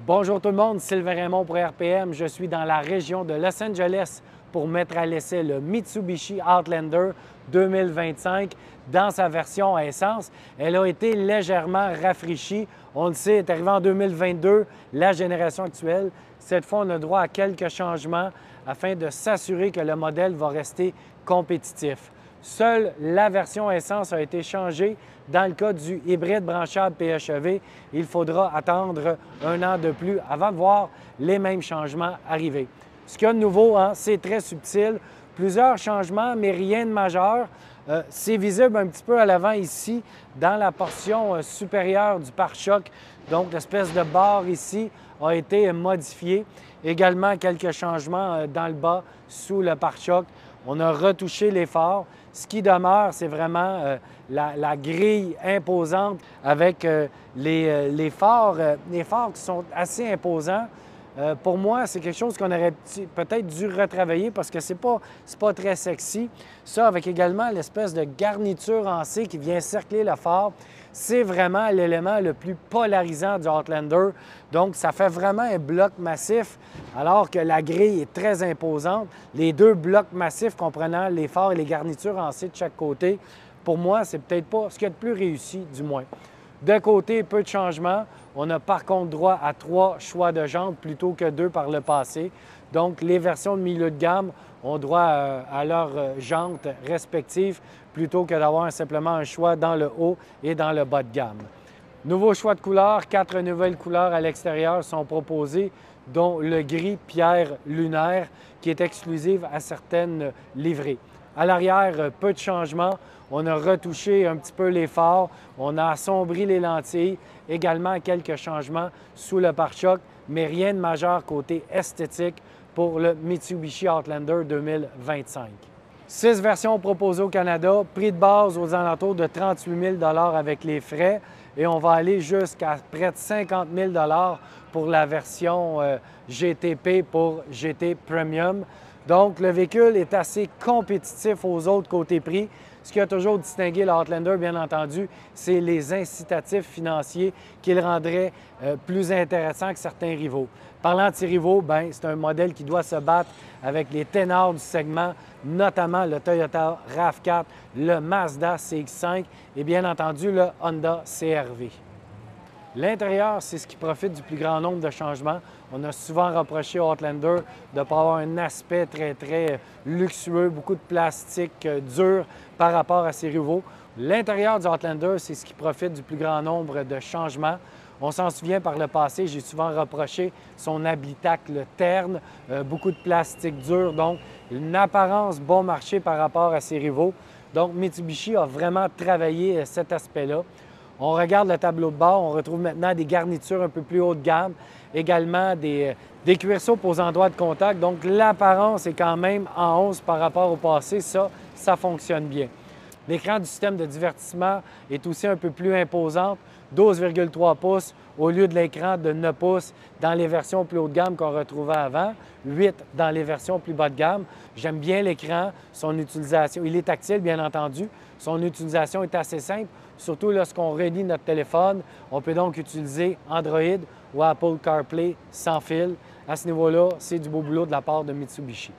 Bonjour tout le monde, Sylvain Raymond pour RPM. Je suis dans la région de Los Angeles pour mettre à l'essai le Mitsubishi Outlander 2025 dans sa version à essence. Elle a été légèrement rafraîchie. On le sait, est arrivé en 2022, la génération actuelle. Cette fois, on a droit à quelques changements afin de s'assurer que le modèle va rester compétitif. Seule la version essence a été changée. Dans le cas du hybride branchable PHEV, il faudra attendre un an de plus avant de voir les mêmes changements arriver. Ce qu'il y a de nouveau, c'est très subtil. Plusieurs changements, mais rien de majeur. C'est visible un petit peu à l'avant ici, dans la portion supérieure du pare-choc. Donc, l'espèce de barre ici a été modifiée. Également, quelques changements dans le bas, sous le pare-choc. On a retouché les phares. Ce qui demeure, c'est vraiment la grille imposante avec les phares qui sont assez imposants. Pour moi, c'est quelque chose qu'on aurait peut-être dû retravailler parce que c'est pas très sexy. Ça, avec également l'espèce de garniture en C qui vient cercler le phare, c'est vraiment l'élément le plus polarisant du Outlander. Donc, ça fait vraiment un bloc massif alors que la grille est très imposante. Les deux blocs massifs comprenant les phares et les garnitures en C de chaque côté, pour moi, c'est peut-être pas ce qu'il y a de plus réussi, du moins. De côté, peu de changements. On a par contre droit à 3 choix de jantes plutôt que 2 par le passé. Donc, les versions de milieu de gamme ont droit à leurs jantes respectives plutôt que d'avoir simplement un choix dans le haut et dans le bas de gamme. Nouveau choix de couleurs, 4 nouvelles couleurs à l'extérieur sont proposées, dont le gris pierre lunaire qui est exclusive à certaines livrées. À l'arrière, peu de changements. On a retouché un petit peu les phares, on a assombri les lentilles, également quelques changements sous le pare-choc, mais rien de majeur côté esthétique pour le Mitsubishi Outlander 2025. 6 versions proposées au Canada, prix de base aux alentours de 38 000 avec les frais et on va aller jusqu'à près de 50 000 pour la version GTP pour GT Premium. Donc, le véhicule est assez compétitif aux autres côté prix. Ce qui a toujours distingué l'Outlander, bien entendu, c'est les incitatifs financiers qui le rendraient plus intéressant que certains rivaux. Parlant de ces rivaux, c'est un modèle qui doit se battre avec les ténors du segment, notamment le Toyota RAV4, le Mazda CX-5 et bien entendu le Honda CR-V. L'intérieur, c'est ce qui profite du plus grand nombre de changements. On a souvent reproché au Outlander de ne pas avoir un aspect très luxueux, beaucoup de plastique dur par rapport à ses rivaux. L'intérieur du Outlander, c'est ce qui profite du plus grand nombre de changements. On s'en souvient par le passé, j'ai souvent reproché son habitacle terne, beaucoup de plastique dur, donc une apparence bon marché par rapport à ses rivaux. Donc Mitsubishi a vraiment travaillé cet aspect-là. On regarde le tableau de bord, on retrouve maintenant des garnitures un peu plus haut de gamme, également des cuir soupes aux endroits de contact. Donc, l'apparence est quand même en hausse par rapport au passé. Ça fonctionne bien. L'écran du système de divertissement est aussi un peu plus imposant, 12,3 pouces au lieu de l'écran de 9 pouces dans les versions plus haut de gamme qu'on retrouvait avant, 8 dans les versions plus bas de gamme. J'aime bien l'écran, son utilisation. Il est tactile, bien entendu. Son utilisation est assez simple, surtout lorsqu'on relie notre téléphone. On peut donc utiliser Android ou Apple CarPlay sans fil. À ce niveau-là, c'est du beau boulot de la part de Mitsubishi.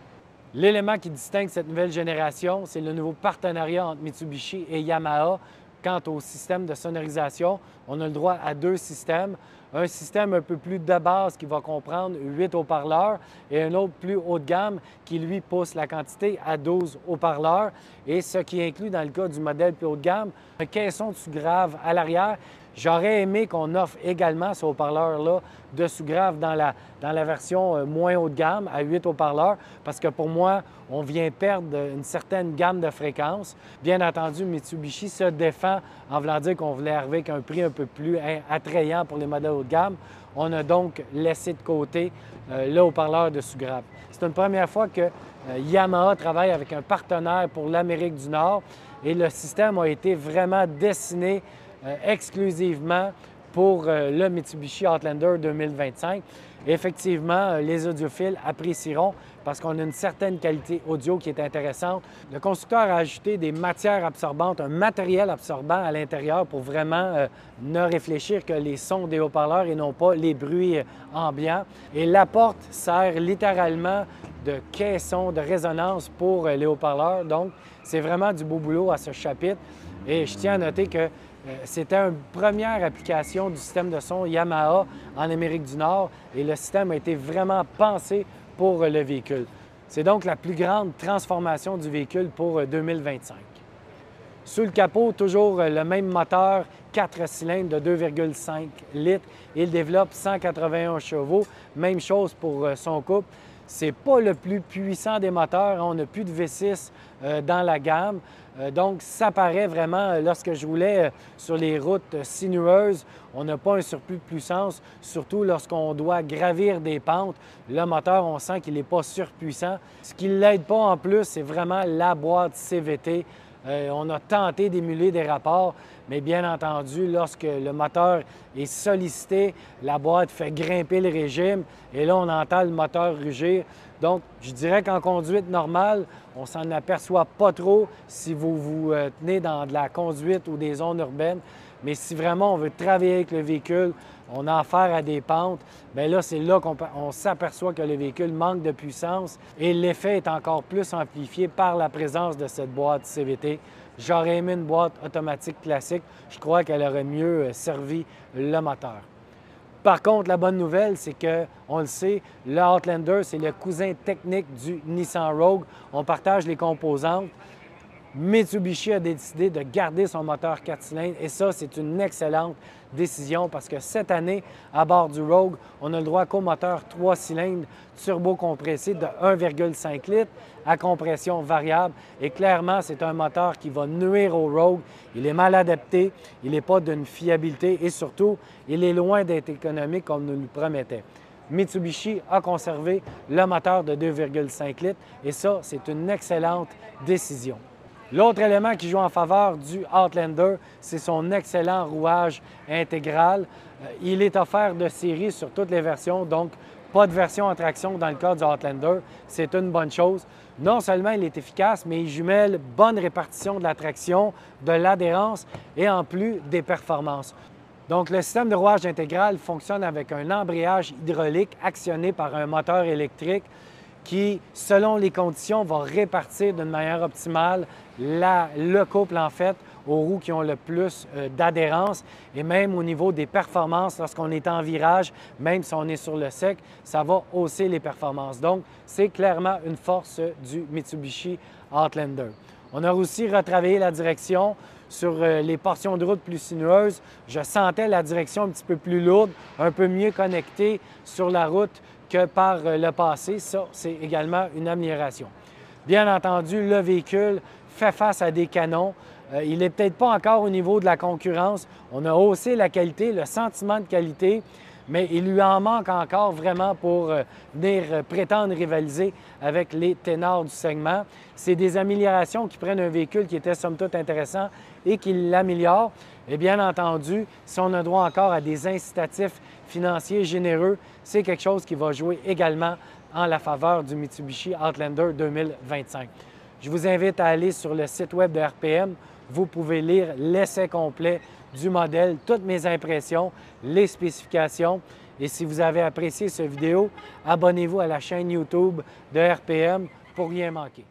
L'élément qui distingue cette nouvelle génération, c'est le nouveau partenariat entre Mitsubishi et Yamaha. Quant au système de sonorisation, on a le droit à 2 systèmes. Un système un peu plus de base qui va comprendre 8 haut-parleurs et un autre plus haut de gamme qui, lui, pousse la quantité à 12 haut-parleurs. Et ce qui inclut, dans le cas du modèle plus haut de gamme, un caisson de sous-grave à l'arrière. J'aurais aimé qu'on offre également ce haut-parleur-là de sous-grave dans la version moins haut de gamme, à 8 haut-parleurs, parce que pour moi, on vient perdre une certaine gamme de fréquences. Bien entendu, Mitsubishi se défend en voulant dire qu'on voulait arriver avec un prix un peu plus attrayant pour les modèles haut de gamme. On a donc laissé de côté le haut-parleur de sous-grave. C'est une première fois que Yamaha travaille avec un partenaire pour l'Amérique du Nord et le système a été vraiment dessiné exclusivement pour le Mitsubishi Outlander 2025. Et effectivement, les audiophiles apprécieront parce qu'on a une certaine qualité audio qui est intéressante. Le constructeur a ajouté des matières absorbantes, un matériel absorbant à l'intérieur pour vraiment ne réfléchir que les sons des haut-parleurs et non pas les bruits ambiants. Et la porte sert littéralement de caisson de résonance pour les haut-parleurs. Donc, c'est vraiment du beau boulot à ce chapitre. Et je tiens à noter que c'était une première application du système de son Yamaha en Amérique du Nord et le système a été vraiment pensé pour le véhicule. C'est donc la plus grande transformation du véhicule pour 2025. Sous le capot, toujours le même moteur 4 cylindres de 2,5 litres. Il développe 181 chevaux. Même chose pour son couple. Ce n'est pas le plus puissant des moteurs. On n'a plus de V6 dans la gamme. Donc, ça paraît vraiment lorsque je roulais sur les routes sinueuses. On n'a pas un surplus de puissance, surtout lorsqu'on doit gravir des pentes. Le moteur, on sent qu'il n'est pas surpuissant. Ce qui ne l'aide pas en plus, c'est vraiment la boîte CVT. On a tenté d'émuler des rapports, mais bien entendu, lorsque le moteur est sollicité, la boîte fait grimper le régime et là, on entend le moteur rugir. Donc, je dirais qu'en conduite normale, on s'en aperçoit pas trop si vous vous tenez dans de la conduite ou des zones urbaines. Mais si vraiment on veut travailler avec le véhicule, on a affaire à des pentes, bien là, c'est là qu'on s'aperçoit que le véhicule manque de puissance et l'effet est encore plus amplifié par la présence de cette boîte CVT. J'aurais aimé une boîte automatique classique. Je crois qu'elle aurait mieux servi le moteur. Par contre, la bonne nouvelle, c'est qu'on le sait, le Outlander, c'est le cousin technique du Nissan Rogue. On partage les composantes. Mitsubishi a décidé de garder son moteur 4 cylindres et ça, c'est une excellente décision parce que cette année, à bord du Rogue, on a le droit qu'au moteur 3 cylindres turbo-compressé de 1,5 litres à compression variable. Et clairement, c'est un moteur qui va nuire au Rogue. Il est mal adapté, il n'est pas d'une fiabilité et surtout, il est loin d'être économique comme nous le promettait. Mitsubishi a conservé le moteur de 2,5 litres et ça, c'est une excellente décision. L'autre élément qui joue en faveur du Outlander, c'est son excellent rouage intégral. Il est offert de série sur toutes les versions, donc pas de version en traction dans le cas du Outlander. C'est une bonne chose. Non seulement il est efficace, mais il jumelle bonne répartition de la traction, de l'adhérence et en plus des performances. Donc, le système de rouage intégral fonctionne avec un embrayage hydraulique actionné par un moteur électrique qui, selon les conditions, va répartir d'une manière optimale le couple, en fait, aux roues qui ont le plus d'adhérence et même au niveau des performances, lorsqu'on est en virage, même si on est sur le sec, ça va hausser les performances. Donc, c'est clairement une force du Mitsubishi Outlander. On a aussi retravaillé la direction sur les portions de route plus sinueuses. Je sentais la direction un petit peu plus lourde, un peu mieux connectée sur la route que par le passé. Ça, c'est également une amélioration. Bien entendu, le véhicule fait face à des canons. Il n'est peut-être pas encore au niveau de la concurrence. On a haussé la qualité, le sentiment de qualité, mais il lui en manque encore vraiment pour venir prétendre rivaliser avec les ténors du segment. C'est des améliorations qui prennent un véhicule qui était somme toute intéressant et qui l'améliorent. Et bien entendu, si on a droit encore à des incitatifs financiers généreux, c'est quelque chose qui va jouer également en la faveur du Mitsubishi Outlander 2025. Je vous invite à aller sur le site web de RPM. Vous pouvez lire l'essai complet du modèle, toutes mes impressions, les spécifications. Et si vous avez apprécié cette vidéo, abonnez-vous à la chaîne YouTube de RPM pour rien manquer.